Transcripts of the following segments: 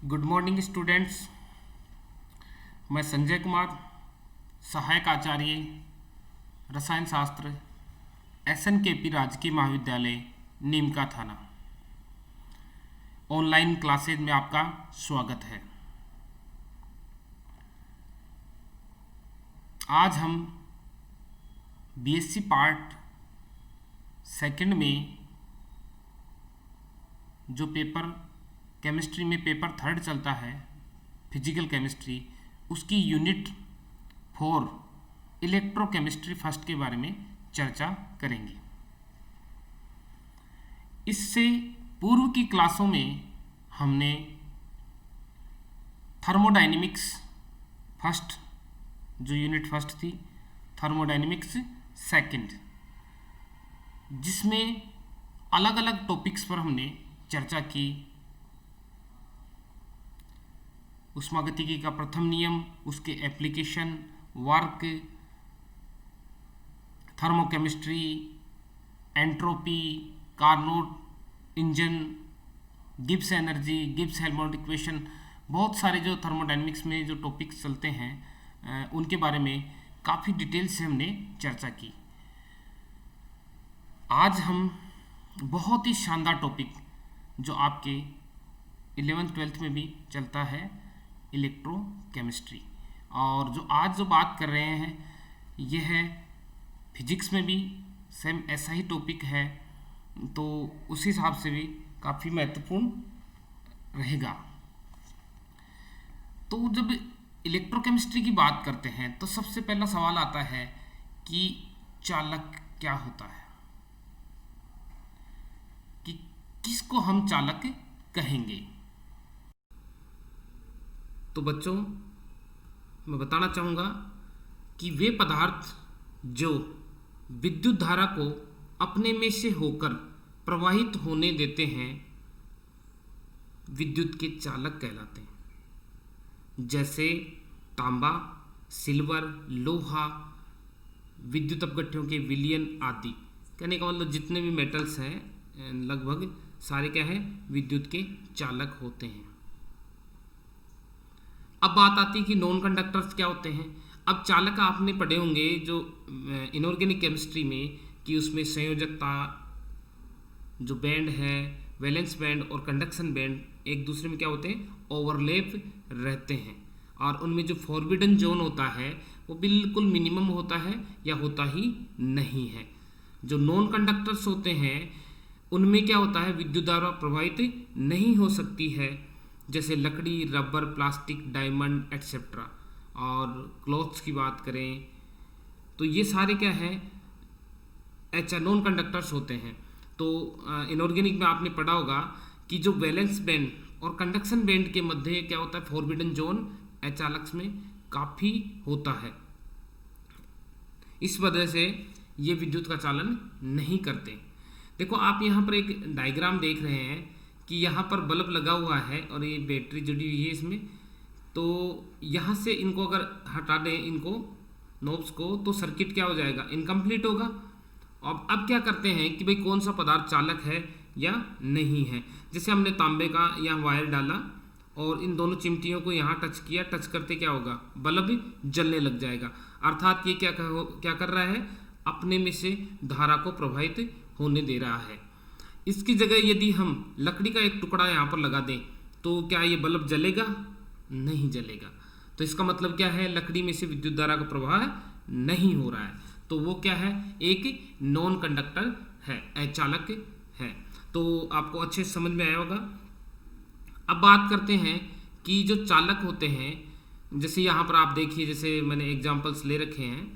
Good morning students. मैं संजय कुमार, सहायक आचार्य रसायन शास्त्र, SNKP राजकीय महाविद्यालय नीम का थाना। ऑनलाइन क्लासेज में आपका स्वागत है। आज हम BSc पार्ट सेकंड में जो पेपर केमिस्ट्री में पेपर थर्ड चलता है, फिजिकल केमिस्ट्री, उसकी यूनिट 4 इलेक्ट्रोकेमिस्ट्री फर्स्ट के बारे में चर्चा करेंगे। इससे पूर्व की क्लासों में हमने थर्मोडायनेमिक्स फर्स्ट, जो यूनिट फर्स्ट थी, थर्मोडायनेमिक्स सेकंड, जिसमें अलग अलग टॉपिक्स पर हमने चर्चा की। उष्मागतिकी का प्रथम नियम, उसके application, work, thermochemistry, entropy, Carnot engine, Gibbs energy, Gibbs Helmholtz equation, बहुत सारे जो थर्मोडायनेमिक्स में जो टॉपिक्स चलते हैं उनके बारे में काफ़ी डिटेल से हमने चर्चा की। आज हम बहुत ही शानदार टॉपिक जो आपके 11th-12th में भी चलता है, इलेक्ट्रोकेमिस्ट्री, और जो आज जो बात कर रहे हैं यह है फिजिक्स में भी सेम ऐसा ही टॉपिक है, तो उस हिसाब से भी काफ़ी महत्वपूर्ण रहेगा। तो जब इलेक्ट्रोकेमिस्ट्री की बात करते हैं तो सबसे पहला सवाल आता है कि चालक क्या होता है, कि किसको हम चालक कहेंगे। तो बच्चों, मैं बताना चाहूँगा कि वे पदार्थ जो विद्युत धारा को अपने में से होकर प्रवाहित होने देते हैं विद्युत के चालक कहलाते हैं। जैसे तांबा, सिल्वर, लोहा, विद्युत अपघट्यों के विलयन आदि। कहने का मतलब जितने भी मेटल्स हैं लगभग सारे क्या है, विद्युत के चालक होते हैं। अब बात आती है कि नॉन कंडक्टर्स क्या होते हैं। अब चालक आपने पढ़े होंगे जो इनऑर्गेनिक केमिस्ट्री में, कि उसमें संयोजकता, जो बैंड है, वैलेंस बैंड और कंडक्शन बैंड एक दूसरे में क्या होते हैं, ओवरलैप रहते हैं, और उनमें जो फॉरबिडन जोन होता है वो बिल्कुल मिनिमम होता है या होता ही नहीं है। जो नॉन कंडक्टर्स होते हैं उनमें क्या होता है, विद्युत धारा प्रवाहित नहीं हो सकती है, जैसे लकड़ी, रबर, प्लास्टिक, डायमंड एक्सेट्रा। और क्लॉथ्स की बात करें तो ये सारे क्या है, नॉन कंडक्टर्स होते हैं। तो इनऑर्गेनिक में आपने पढ़ा होगा कि जो वैलेंस बैंड और कंडक्शन बैंड के मध्य क्या होता है, फॉरबिडन जोन चालक में काफ़ी होता है। इस वजह से ये विद्युत का चालन नहीं करते। देखो, आप यहाँ पर एक डायग्राम देख रहे हैं कि यहाँ पर बल्ब लगा हुआ है और ये बैटरी जुड़ी हुई है इसमें। तो यहाँ से इनको अगर हटा दें, इनको नोब्स को, तो सर्किट क्या हो जाएगा, इनकम्प्लीट होगा। अब क्या करते हैं कि भाई कौन सा पदार्थ चालक है या नहीं है। जैसे हमने तांबे का यहाँ वायर डाला और इन दोनों चिमटियों को यहाँ टच किया, टच करते क्या होगा, बल्ब जलने लग जाएगा। अर्थात ये क्या कर रहा है, अपने में से धारा को प्रवाहित होने दे रहा है। इसकी जगह यदि हम लकड़ी का एक टुकड़ा यहाँ पर लगा दें तो क्या ये बल्ब जलेगा, नहीं जलेगा। तो इसका मतलब क्या है, लकड़ी में से विद्युत धारा का प्रवाह नहीं हो रहा है, तो वो क्या है, एक नॉन कंडक्टर है, अचालक है। तो आपको अच्छे से समझ में आया होगा। अब बात करते हैं कि जो चालक होते हैं, जैसे यहाँ पर आप देखिए, जैसे मैंने एग्जांपल्स ले रखे हैं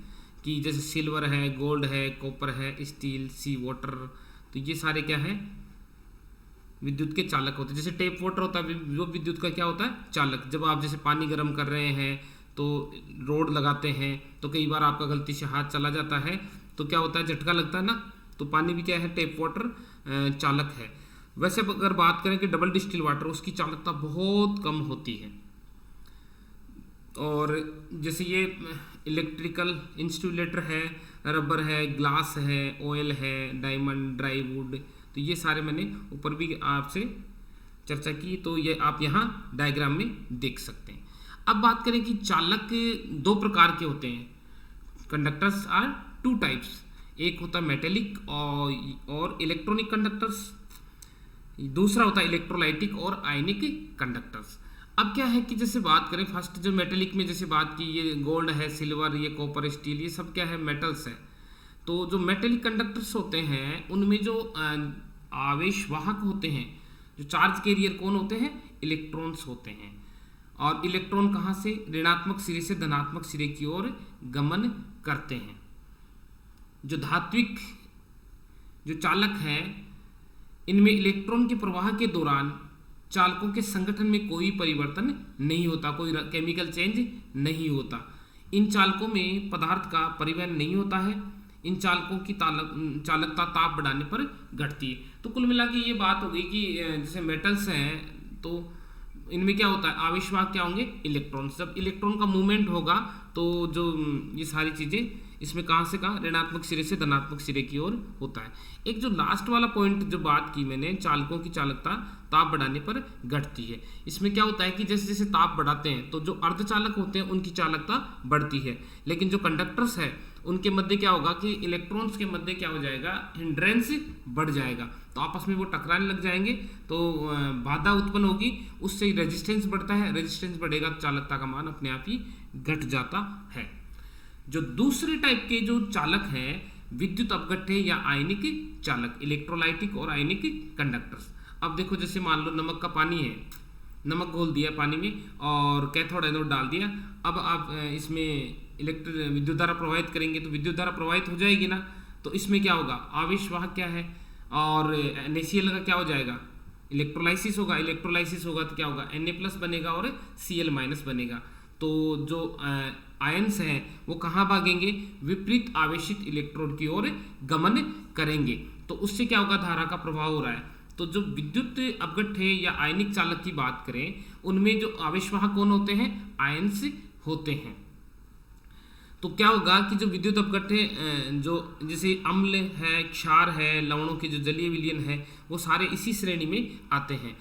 कि जैसे सिल्वर है, गोल्ड है, कॉपर है, स्टील, सी वाटर, तो ये सारे क्या है, विद्युत के चालक होते हैं। जैसे टेप वाटर होता है वो विद्युत का क्या होता है, चालक। जब आप जैसे पानी गर्म कर रहे हैं तो रोड लगाते हैं तो कई बार आपका गलती से हाथ चला जाता है तो क्या होता है, झटका लगता है ना, तो पानी भी क्या है, टेप वाटर चालक है। वैसे अगर बात करें कि डबल डिस्टिल वाटर, उसकी चालकता बहुत कम होती है। और जैसे ये इलेक्ट्रिकल इंसुलेटर है, रबर है, ग्लास है, ऑयल है, डायमंड, ड्राई वुड, तो ये सारे मैंने ऊपर भी आपसे चर्चा की, तो ये आप यहाँ डायग्राम में देख सकते हैं। अब बात करें कि चालक दो प्रकार के होते हैं। कंडक्टर्स आर टू टाइप्स, एक होता है मेटेलिक और इलेक्ट्रॉनिक कंडक्टर्स, दूसरा होता है इलेक्ट्रोलाइटिक और आयनिक कंडक्टर्स। अब क्या है कि जैसे बात करें फर्स्ट जो मेटेलिक में जैसे बात की, ये गोल्ड है, सिल्वर, ये कॉपर, स्टील, ये सब क्या है, मेटल्स है। तो जो मेटेलिक कंडक्टर्स होते हैं उनमें जो आवेशवाहक होते हैं, जो चार्ज कैरियर कौन होते हैं, इलेक्ट्रॉन्स होते हैं। और इलेक्ट्रॉन कहाँ से, ऋणात्मक सिरे से धनात्मक सिरे की ओर गमन करते हैं। जो धात्विक जो चालक हैं इनमें इलेक्ट्रॉन के प्रवाह के दौरान चालकों के संगठन में कोई परिवर्तन नहीं होता, कोई केमिकल चेंज नहीं होता। इन चालकों में पदार्थ का परिवहन नहीं होता है। इन चालकों की चालकता ताप बढ़ाने पर घटती है। तो कुल मिला के ये बात हो गई कि जैसे मेटल्स हैं तो इनमें क्या होता है, आवेशवाहक क्या होंगे, इलेक्ट्रॉन्स। जब इलेक्ट्रॉन का मूवमेंट होगा तो जो ये सारी चीज़ें इसमें कहाँ से कहाँ, ऋणात्मक सिरे से धनात्मक सिरे की ओर होता है। एक जो लास्ट वाला पॉइंट जो बात की मैंने, चालकों की चालकता ताप बढ़ाने पर घटती है, इसमें क्या होता है कि जैसे जैसे ताप बढ़ाते हैं तो जो अर्धचालक होते हैं उनकी चालकता बढ़ती है, लेकिन जो कंडक्टर्स है उनके मध्य क्या होगा कि इलेक्ट्रॉन्स के मध्य क्या हो जाएगा, हिंड्रेंस बढ़ जाएगा। तो आपस में वो टकराने लग जाएंगे, तो बाधा उत्पन्न होगी, उससे रेजिस्टेंस बढ़ता है, रेजिस्टेंस बढ़ेगा तो चालकता का मान अपने आप ही घट जाता है। जो दूसरे टाइप के जो चालक हैं, विद्युत अपघट्य या आयनिक चालक, इलेक्ट्रोलाइटिक और आयनिक कंडक्टर्स। अब देखो जैसे मान लो नमक का पानी है, नमक घोल दिया पानी में और कैथोड एनोड डाल दिया। अब आप इसमें विद्युत धारा प्रवाहित करेंगे तो विद्युत धारा प्रवाहित हो जाएगी ना। तो इसमें क्या होगा, आवेशवाहक क्या है, और NaCl का क्या हो जाएगा, इलेक्ट्रोलाइसिस होगा। इलेक्ट्रोलाइसिस होगा तो क्या होगा, Na+ बनेगा और Cl- बनेगा। तो जो आयंस हैं वो कहाँ भागेंगे, विपरीत आवेशित इलेक्ट्रोड की ओर गमन करेंगे। तो उससे क्या होगा, धारा का प्रभाव हो रहा है। तो जो विद्युत अपघट्य या आयनिक चालक की बात करें, उनमें जो आवेशवाहक कौन होते हैं, आयंस होते हैं। तो क्या होगा कि जो विद्युत अपघट्य जो जैसे अम्ल है, क्षार है, लवणों के जो जलीय विलयन है, वो सारे इसी श्रेणी में आते हैं।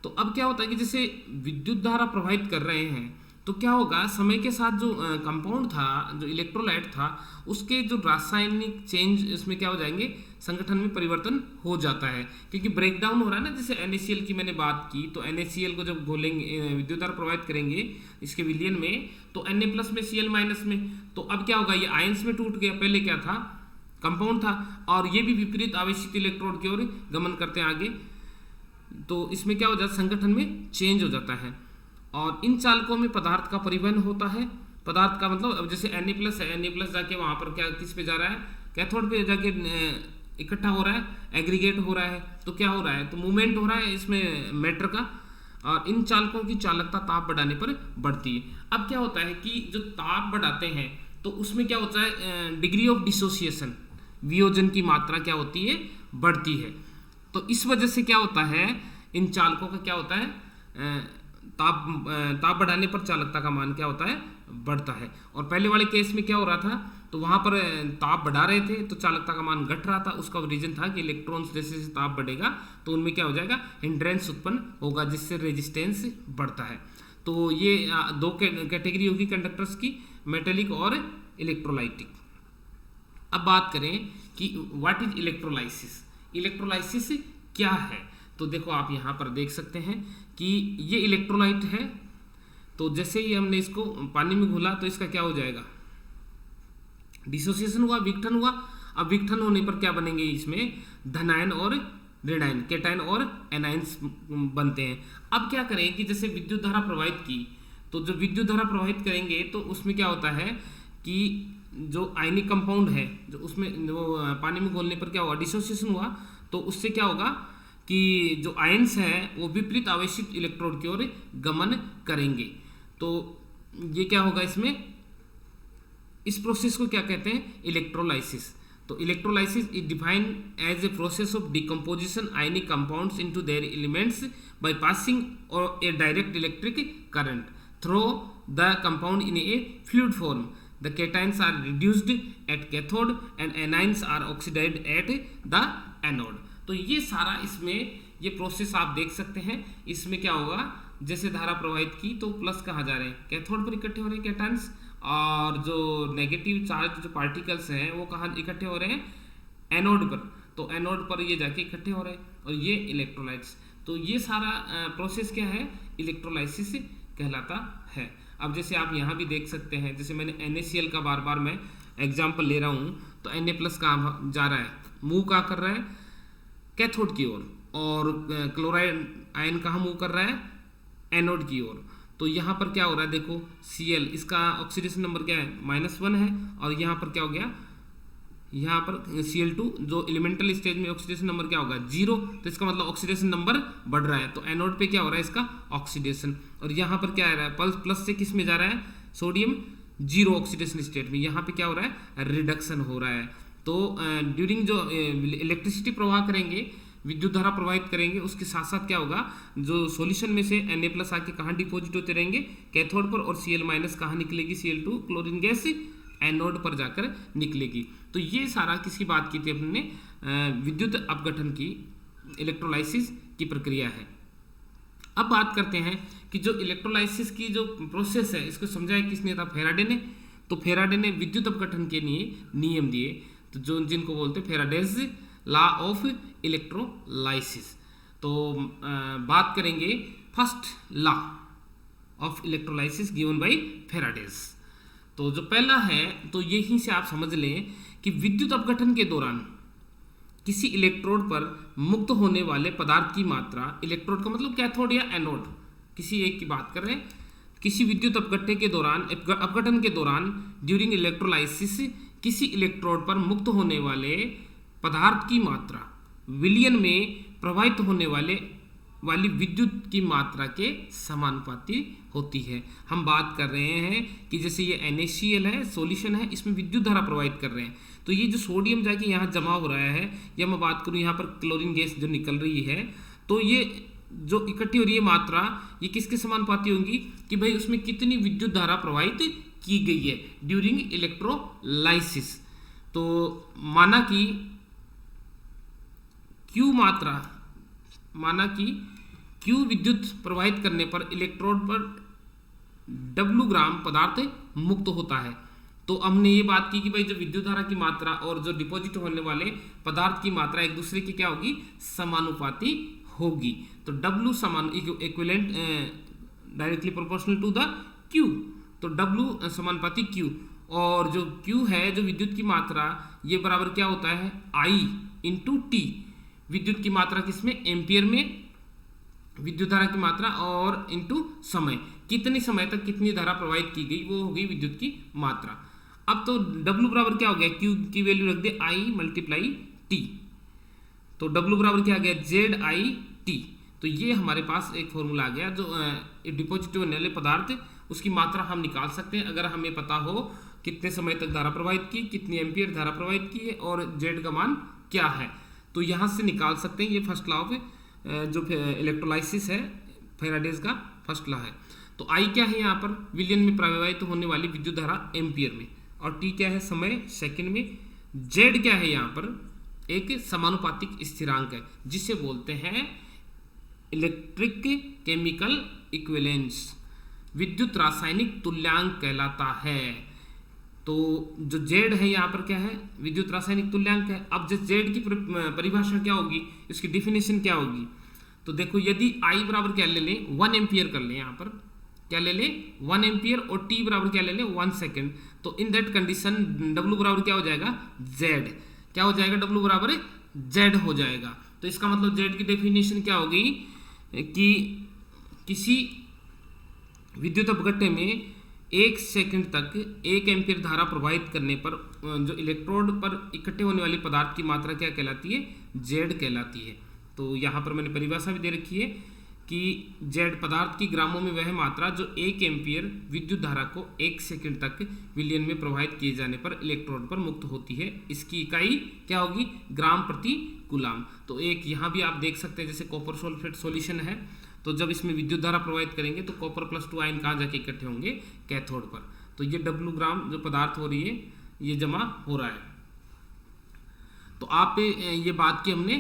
तो अब क्या होता है कि जैसे विद्युत धारा प्रवाहित कर रहे हैं तो क्या होगा, समय के साथ जो कंपाउंड था, जो इलेक्ट्रोलाइट था, उसके जो रासायनिक चेंज इसमें क्या हो जाएंगे, संगठन में परिवर्तन हो जाता है, क्योंकि ब्रेक डाउन हो रहा है ना। जैसे NaCl की मैंने बात की, तो NaCl को जब घोलेंगे, विद्युत धारा प्रवाहित करेंगे इसके विलयन में, तो Na+ में Cl- में, तो अब क्या होगा, ये आयंस में टूट गया। पहले क्या था, कंपाउंड था, और ये भी विपरीत आवेशित इलेक्ट्रोड की ओर गमन करते हैं आगे। तो इसमें क्या हो जाता है, संगठन में चेंज हो जाता है। और इन चालकों में पदार्थ का परिवहन होता है। पदार्थ का मतलब अब जैसे Na+ है, Na+ जाके वहाँ पर क्या, किस पे जा रहा है, कैथोड पे जाके इकट्ठा हो रहा है, एग्रीगेट हो रहा है। तो क्या हो रहा है, तो मूवमेंट हो रहा है इसमें मैटर का। और इन चालकों की चालकता ताप बढ़ाने पर बढ़ती है। अब क्या होता है कि जो ताप बढ़ाते हैं तो उसमें क्या होता है, डिग्री ऑफ डिसोसिएशन, वियोजन की मात्रा क्या होती है, बढ़ती है। तो इस वजह से क्या होता है, इन चालकों का क्या होता है, ताप बढ़ाने पर चालकता का मान क्या होता है, बढ़ता है। और पहले वाले केस में क्या हो रहा था, तो वहाँ पर ताप बढ़ा रहे थे तो चालकता का मान घट रहा था। उसका रीजन था कि इलेक्ट्रॉन्स जैसे जैसे ताप बढ़ेगा तो उनमें क्या हो जाएगा, हिंड्रेंस उत्पन्न होगा, जिससे रेजिस्टेंस बढ़ता है। तो ये दो कैटेगरी होगी कंडक्टर्स की, मेटेलिक और इलेक्ट्रोलाइटिक। अब बात करें कि व्हाट इज इलेक्ट्रोलाइसिस। इलेक्ट्रोलाइसिस क्या है, तो देखो आप यहाँ पर देख सकते हैं कि ये इलेक्ट्रोलाइट है। तो जैसे ही हमने इसको पानी में घोला तो इसका क्या हो जाएगा, डिसोसिएशन हुआ, विघटन हुआ। अब विघटन होने पर क्या बनेंगे, इसमें धनायन और ऋणायन, केटायन और एनायंस बनते हैं। अब क्या करें कि जैसे विद्युत धारा प्रवाहित की, तो जो विद्युत धारा प्रवाहित करेंगे तो उसमें क्या होता है कि जो आयनिक कंपाउंड है, जो उसमें वो पानी में घोलने पर क्या हुआ, डिसोसिएशन हुआ। तो उससे क्या होगा कि जो आयंस हैं वो विपरीत आवेशित इलेक्ट्रोड की ओर गमन करेंगे। तो ये क्या होगा, इसमें इस प्रोसेस को क्या कहते हैं, इलेक्ट्रोलाइसिस। तो electrolysis is defined as a process of decomposition ionic compounds into their elements by passing और a direct electric current through the compound in a fluid form. The cations are reduced at cathode and anions are oxidized at the anode. तो ये सारा इसमें ये process आप देख सकते हैं। इसमें क्या होगा, जैसे धारा प्रवाहित की तो प्लस कहाँ जा रहे हैं, कैथोड पर इकट्ठे हो रहे हैं कैटायंस, और जो नेगेटिव चार्ज जो पार्टिकल्स हैं वो कहाँ इकट्ठे हो रहे हैं, एनोड पर। तो एनोड पर ये जाके इकट्ठे हो रहे हैं, और ये इलेक्ट्रोलाइट्स। तो ये सारा प्रोसेस क्या है, इलेक्ट्रोलाइसिस कहलाता है। अब जैसे आप यहाँ भी देख सकते हैं, जैसे मैंने NaCl का बार बार मैं एग्जाम्पल ले रहा हूँ, तो Na+ कहाँ जा रहा है, मूव कहाँ कर रहा है, कैथोड की ओर, और क्लोराइड आयन कहाँ मूव कर रहा है, एनोड की ओर। तो यहाँ पर क्या हो रहा है, देखो Cl, इसका ऑक्सीडेशन नंबर क्या है, -1 है, और यहाँ पर क्या हो गया, यहाँ पर Cl2 जो एलिमेंटल स्टेज में ऑक्सीडेशन नंबर क्या होगा, 0। तो इसका मतलब ऑक्सीडेशन नंबर बढ़ रहा है, तो एनोड पे क्या हो रहा है, इसका ऑक्सीडेशन। और यहाँ पर क्या आ रहा है, प्लस से किस में जा रहा है, सोडियम 0 ऑक्सीडेशन स्टेट में, यहाँ पे क्या हो रहा है, रिडक्शन हो रहा है। तो ड्यूरिंग जो इलेक्ट्रिसिटी प्रवाह करेंगे, विद्युत धारा प्रवाहित करेंगे, उसके साथ साथ क्या होगा, जो सॉल्यूशन में से Na+ आके कहाँ डिपॉजिट होते रहेंगे, कैथोड पर, और Cl- कहाँ निकलेगी, Cl2 क्लोरीन गैस एनोड पर जाकर निकलेगी। तो ये सारा किसकी बात की थी अपने, विद्युत अपघटन की, इलेक्ट्रोलाइसिस की प्रक्रिया है। अब बात करते हैं कि जो इलेक्ट्रोलाइसिस की जो प्रोसेस है, इसको समझाया किसने था, फेराडे ने। तो फेराडे ने विद्युत अपघटन के लिए नियम दिए, तो जो जिनको बोलते हैं फेराडेज लॉ ऑफ इलेक्ट्रोलाइसिस। तो बात करेंगे first law of electrolysis given by Faraday's. तो जो पहला है, तो यहीं से आप समझ लें कि विद्युत अपघटन के दौरान किसी इलेक्ट्रोड पर मुक्त होने वाले पदार्थ की मात्रा, इलेक्ट्रोड का मतलब कैथोड या एनोड, किसी एक की बात कर रहे हैं, किसी विद्युत अपघटन के दौरान ड्यूरिंग इलेक्ट्रोलाइसिस किसी इलेक्ट्रोड पर मुक्त होने वाले पदार्थ की मात्रा विलयन में प्रवाहित होने वाली विद्युत की मात्रा के समानुपाती होती है। हम बात कर रहे हैं कि जैसे ये NaCl है, सॉल्यूशन है, इसमें विद्युत धारा प्रवाहित कर रहे हैं, तो ये जो सोडियम जाके यहाँ जमा हो रहा है, या मैं बात करूँ यहाँ पर क्लोरीन गैस जो निकल रही है, तो ये जो इकट्ठी हो रही है मात्रा, ये किसके समानुपाती होंगी कि भाई उसमें कितनी विद्युत धारा प्रवाहित की गई है ड्यूरिंग इलेक्ट्रोलाइसिस। तो माना कि Q विद्युत प्रवाहित करने पर इलेक्ट्रोड पर W ग्राम पदार्थ मुक्त होता है। तो हमने ये बात की कि भाई जो विद्युत धारा की मात्रा और जो डिपॉजिट होने वाले पदार्थ की मात्रा एक दूसरे की क्या होगी, समानुपाती होगी। तो W समान equivalent directly proportional to the Q, तो W समानुपाती Q, और जो Q है जो विद्युत की मात्रा, ये बराबर क्या होता है, I × T। विद्युत की मात्रा किसमें, एम्पियर में विद्युत धारा की मात्रा, और इनटू समय, कितने समय तक कितनी धारा प्रवाहित की गई, वो हो गई विद्युत की मात्रा। अब तो W बराबर क्या हो गया, Q की वैल्यू रख दे I × T, तो W बराबर क्या आ गया, ZIT। तो ये हमारे पास एक फॉर्मूला आ गया, जो डिपॉजिट होने वाले पदार्थ उसकी मात्रा हम निकाल सकते हैं अगर हमें पता हो कितने समय तक धारा प्रवाहित की, कितनी एम्पियर धारा प्रवाहित की है, और Z का मान क्या है। तो यहाँ से निकाल सकते हैं। ये फर्स्ट लॉ ऑफ जो इलेक्ट्रोलाइसिस है, फेराडेज का फर्स्ट लॉ है। तो I क्या है यहाँ पर, विलयन में प्रवाहित होने वाली विद्युत धारा एम्पियर में, और T क्या है, समय सेकंड में। Z क्या है यहाँ पर, एक समानुपातिक स्थिरांक है, जिसे बोलते हैं इलेक्ट्रिक केमिकल इक्विवेलेंस, विद्युत रासायनिक तुल्यांक कहलाता है। तो जो Z है यहाँ पर क्या है, विद्युत रासायनिक तुल्यांक है। अब जिस Z की परिभाषा क्या होगी, इसकी डिफिनेशन क्या होगी, तो देखो यदि I बराबर क्या ले लें, 1 एम्पियर कर लें, यहाँ पर क्या ले लें, 1 एम्पियर, और T बराबर क्या ले लें, 1 सेकेंड, तो इन दैट कंडीशन W बराबर क्या हो जाएगा, Z, क्या हो जाएगा, W बराबर Z हो जाएगा। तो इसका मतलब Z की डेफिनेशन क्या होगी कि किसी विद्युत अपघट्य में 1 सेकंड तक 1 एम्पीयर धारा प्रवाहित करने पर जो इलेक्ट्रोड पर इकट्ठे होने वाली पदार्थ की मात्रा क्या कहलाती है, Z कहलाती है। तो यहाँ पर मैंने परिभाषा भी दे रखी है कि Z पदार्थ की ग्रामों में वह मात्रा जो 1 एम्पीयर विद्युत धारा को 1 सेकंड तक विलयन में प्रवाहित किए जाने पर इलेक्ट्रोड पर मुक्त होती है, इसकी इकाई क्या होगी, ग्राम प्रति कूलाम। तो एक यहाँ भी आप देख सकते हैं, जैसे कॉपर सल्फेट सॉल्यूशन है, तो जब इसमें विद्युत धारा प्रवाहित करेंगे तो कॉपर +2 आयन कहाँ जाके इकट्ठे होंगे, कैथोड पर। तो ये W ग्राम जो पदार्थ हो रही है ये जमा हो रहा है। तो आप ये बात की हमने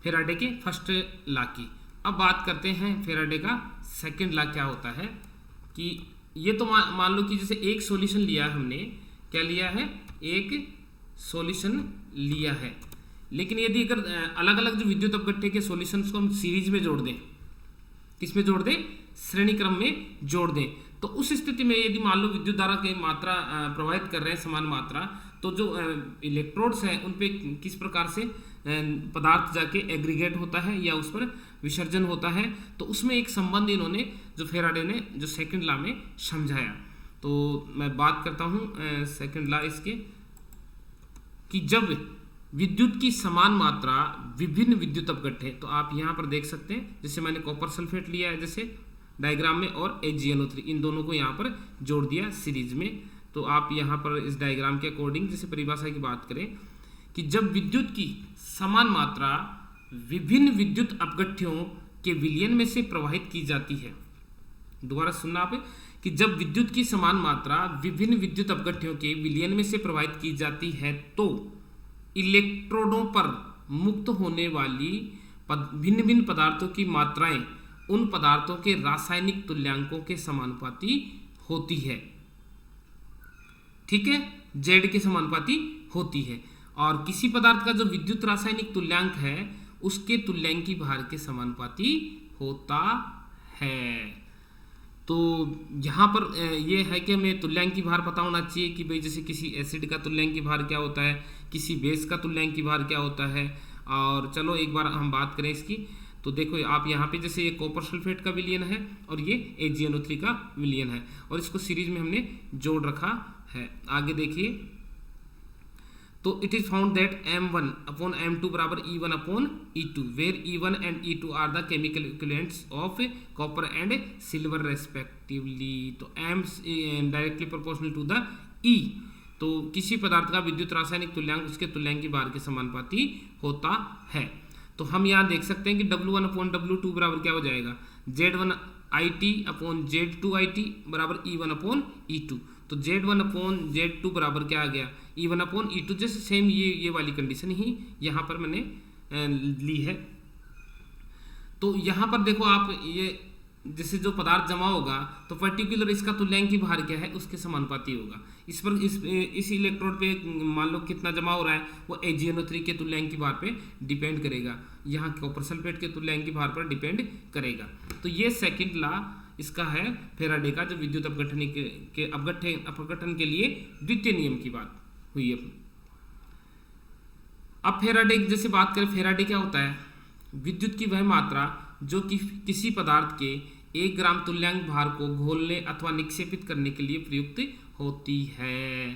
फेराडे के फर्स्ट लॉ की। अब बात करते हैं फेराडे का सेकंड लॉ क्या होता है। कि ये तो मान लो कि जैसे एक सॉल्यूशन लिया हमने, क्या लिया है, एक सॉल्यूशन लिया है, लेकिन यदि अगर अलग अलग जो विद्युत अपघट्य के सॉल्यूशंस को हम सीरीज में जोड़ दें, किसमें जोड़ दें, श्रेणी क्रम में जोड़ दें, तो उस स्थिति में यदि मान लो विद्युत धारा की मात्रा प्रवाहित कर रहे हैं समान मात्रा, तो जो इलेक्ट्रोड्स हैं उन पे किस प्रकार से पदार्थ जाके एग्रीगेट होता है या उस पर विसर्जन होता है, तो उसमें एक संबंध इन्होंने जो फेराडे ने जो सेकंड लॉ में समझाया। तो मैं बात करता हूँ सेकंड लॉ इसके, कि जब विद्युत की समान मात्रा विभिन्न विद्युत अपघट्य, तो आप यहाँ पर देख सकते हैं, जैसे मैंने कॉपर सल्फेट लिया है जैसे डायग्राम में, और HgNO3 इन दोनों को यहाँ पर जोड़ दिया सीरीज में। तो आप यहाँ पर इस डायग्राम के अकॉर्डिंग जैसे परिभाषा की बात करें कि जब विद्युत की समान मात्रा विभिन्न विद्युत अपघट्यों के विलयन में से प्रवाहित की जाती है, दोबारा सुनना आप, कि जब विद्युत की समान मात्रा विभिन्न विद्युत अपघट्यों के विलयन में से प्रवाहित की जाती है, तो इलेक्ट्रोडों पर मुक्त होने वाली भिन्न भिन्न पदार्थों की मात्राएं उन पदार्थों के रासायनिक तुल्यांकों के समानुपाती होती है। ठीक है, Z के समानुपाती होती है, और किसी पदार्थ का जो विद्युत रासायनिक तुल्यांक है उसके तुल्यांकी भार के समानुपाती होता है। तो यहाँ पर ये है कि हमें तुल्यांकी भार पता होना चाहिए कि भाई जैसे किसी एसिड का तुल्यांकी भार क्या होता है, किसी बेस का तुल्यांकी भार क्या होता है। और चलो एक बार हम बात करें इसकी, तो देखो आप यहाँ पे जैसे ये कॉपर सल्फेट का विलयन है और ये HgNO3 का विलयन है, और इसको सीरीज में हमने जोड़ रखा है। आगे देखिए, तो it is found that M1 upon M2 बराबर E1 upon E2, where E1 and E2 are the chemical equivalents of copper and silver respectively. तो M directly proportional to the E। तो किसी पदार्थ का विद्युत रासायनिक तुल्यांक उसके तुल्यांकी भार के समानुपाती होता है। तो हम यहाँ देख सकते हैं कि W1 अपॉन W2 बराबर क्या हो जाएगा, Z1IT अपॉन Z2IT बराबर E1 अपॉन E2। तो Z1 अपॉन Z2 बराबर क्या आ गया, E1 अपॉन E2। जैसे सेम ये वाली कंडीशन ही यहाँ पर मैंने ली है। तो यहाँ पर देखो आप, ये जैसे जो पदार्थ जमा होगा तो पर्टिकुलर इसका तुल्यांकी भार क्या है उसके समानुपाती होगा। इस पर इस इलेक्ट्रोड पे मान लो कितना जमा हो रहा है, वो HgNO3 के तुल्यांकी भार पे डिपेंड करेगा, यहाँ कॉपर सल्फेट के तुल्यांकी भार पर डिपेंड करेगा। तो ये सेकंड लॉ इसका है फेराडे का, जो विद्युत अपघटन के लिए द्वितीय नियम की बात हुई है। अब फेराडे जैसे बात करें, फेराडे क्या होता है, विद्युत की वह मात्रा जो कि किसी पदार्थ के 1 ग्राम तुल्यांक भार को घोलने अथवा निक्षेपित करने के लिए प्रयुक्त होती है।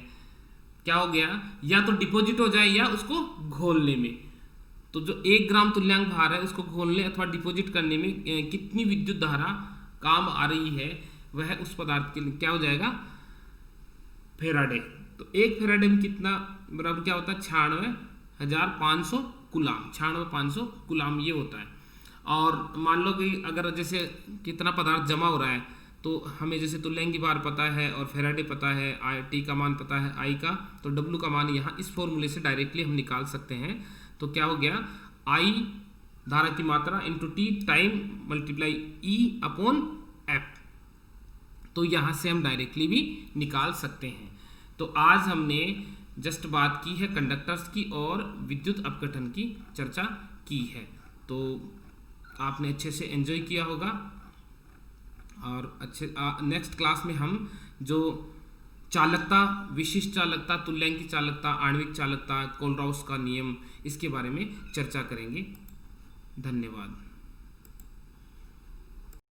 क्या हो गया, या तो डिपॉजिट हो जाए या उसको घोलने में। तो जो 1 ग्राम तुल्यांक भार है उसको घोलने अथवा डिपॉजिट करने में कितनी विद्युत धारा काम आ रही है, वह उस पदार्थ के लिए क्या हो जाएगा, फेराडे। तो 1 फेराडे में कितना बराबर क्या होता है, 96,500 कूलाम, 96,500 कूलाम ये होता है। और मान लो कि अगर जैसे कितना पदार्थ जमा हो रहा है, तो हमें जैसे तुल्यांकी भार पता है और फेराडे पता है, T का मान पता है, I का, तो W का मान यहाँ इस फॉर्मूले से डायरेक्टली हम निकाल सकते हैं। तो क्या हो गया, I धारा की मात्रा into T time multiply E upon F। तो यहाँ से हम डायरेक्टली भी निकाल सकते हैं। तो आज हमने जस्ट बात की है कंडक्टर्स की और विद्युत अपघटन की चर्चा की है। तो आपने अच्छे से एंजॉय किया होगा, और अच्छे नेक्स्ट क्लास में हम जो चालकता, विशिष्ट चालकता, तुल्यांकी चालकता, आणविक चालकता, कोलराउस का नियम, इसके बारे में चर्चा करेंगे। धन्यवाद।